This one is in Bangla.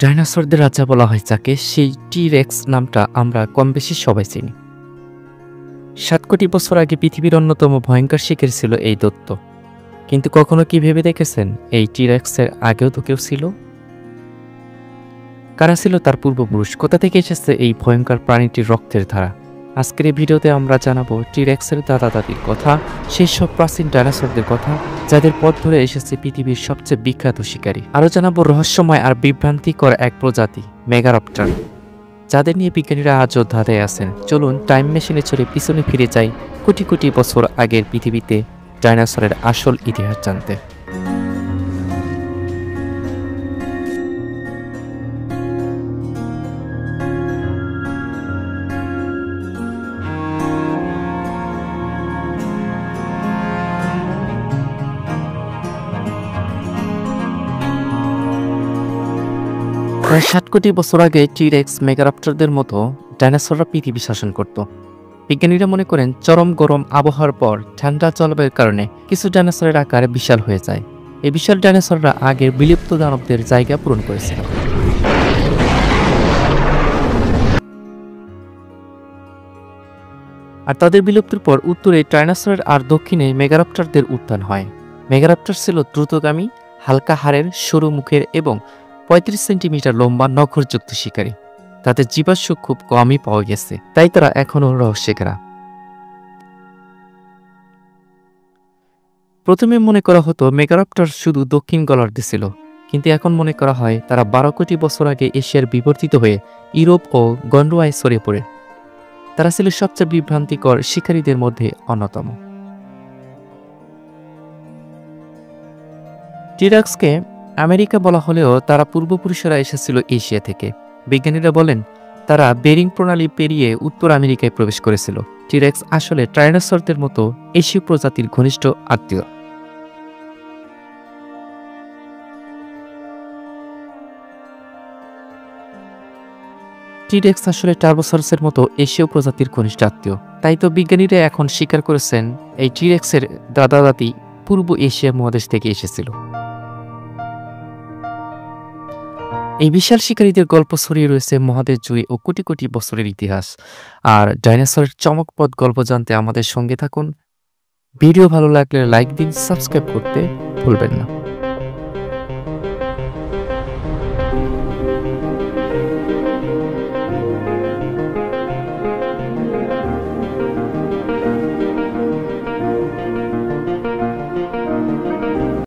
ডাইনোসরদের রাজা বলা হয় যাকে, সেই টি-রেক্স নামটা আমরা কম বেশি সবাই চিনি। 7 কোটি বছর আগে পৃথিবীর অন্যতম ভয়ঙ্কর শিকার ছিল এই দৈত্য। কিন্তু কখনো কি ভেবে দেখেছেন এই টি-রেক্সের আগেও তো কেউ ছিল? কারা ছিল তার পূর্বপুরুষ? কোথা থেকে এসেছে এই ভয়ঙ্কর প্রাণীটির রক্তের ধারা? আজকের এই ভিডিওতে আমরা জানাবো টি-রেক্সের দাদা দাদির কথা, সেই সব প্রাচীন ডাইনোসরদের কথা যাদের পথ ধরে এসেছে পৃথিবীর সবচেয়ে বিখ্যাত শিকারী। আরও জানাবো রহস্যময় আর বিভ্রান্তিকর এক প্রজাতি মেগারপ্টর, যাদের নিয়ে বিজ্ঞানীরা আজও ধাঁধায় আছেন। চলুন টাইম মেশিনে চড়ে পিছনে ফিরে যাই কোটি কোটি বছর আগের পৃথিবীতে ডাইনোসরের আসল ইতিহাস জানতে। প্রায় 7 কোটি বছর আগে টি-রেক্স মেগারপ্টরদের মতো ডাইনোসররা পৃথিবী শাসন করত। বিজ্ঞানীরা মনে করেন চরম গরম আবহাওয়ার পর ঠান্ডা জলবায়ুর কারণে কিছু ডাইনোসরের আকার বিশাল হয়ে যায়। এই বিশাল ডাইনোসররা আগের বিলুপ্ত দানবদের জায়গা পূরণ করেছিল। আর তাদের বিলুপ্তির পর উত্তরে ডাইনোসরের আর দক্ষিণে মেগারপ্টরদের উত্থান হয়। মেগারপ্টর ছিল দ্রুতগামী, হালকা হাড়ের, সরু মুখের এবং 35 সেন্টিমিটার লম্বা নখরযুক্ত শিকারী। তাদের জীবাশ্ম খুব কমই পাওয়া গেছে, তাই তারা এখনও রহস্যে ঘেরা। প্রথমে মনে করা হতো মেগারপ্টর শুধু দক্ষিণ গোলার্ধে ছিল, কিন্তু এখন মনে করা হয় তারা 12 কোটি বছর আগে এশিয়ার বিবর্তিত হয়ে ইউরোপ ও গন্ডোয়ায় ছড়িয়ে পড়ে। তারা ছিল সবচেয়ে বিভ্রান্তিকর শিকারীদের মধ্যে অন্যতম। টি-রেক্সকে আমেরিকা বলা হলেও তারা পূর্বপুরুষেরা এসেছিল এশিয়া থেকে। বিজ্ঞানীরা বলেন তারা বেরিং প্রণালী পেরিয়ে উত্তর আমেরিকায় প্রবেশ করেছিল। টি-রেক্স আসলে ডাইনোসরদের মতো এশীয় প্রজাতির ঘনিষ্ঠ আত্মীয়। টি-রেক্স আসলে টার্বোসরসের মতো এশীয় প্রজাতির ঘনিষ্ঠ আত্মীয়। তাই তো বিজ্ঞানীরা এখন স্বীকার করেছেন এই টি-রেক্সের দাদা দাদি পূর্ব এশিয়া মহাদেশ থেকে এসেছিল। এই বিশাল শিকারীদের গল্প ছড়িয়ে রয়েছে মহাদেশ জুড়ে ও কোটি কোটি বছরের ইতিহাস। আর ডাইনোসরের চমকপ্রদ গল্প জানতে আমাদের সঙ্গে থাকুন। ভিডিও ভালো লাগলে লাইক দিন, সাবস্ক্রাইব করতে ভুলবেন না।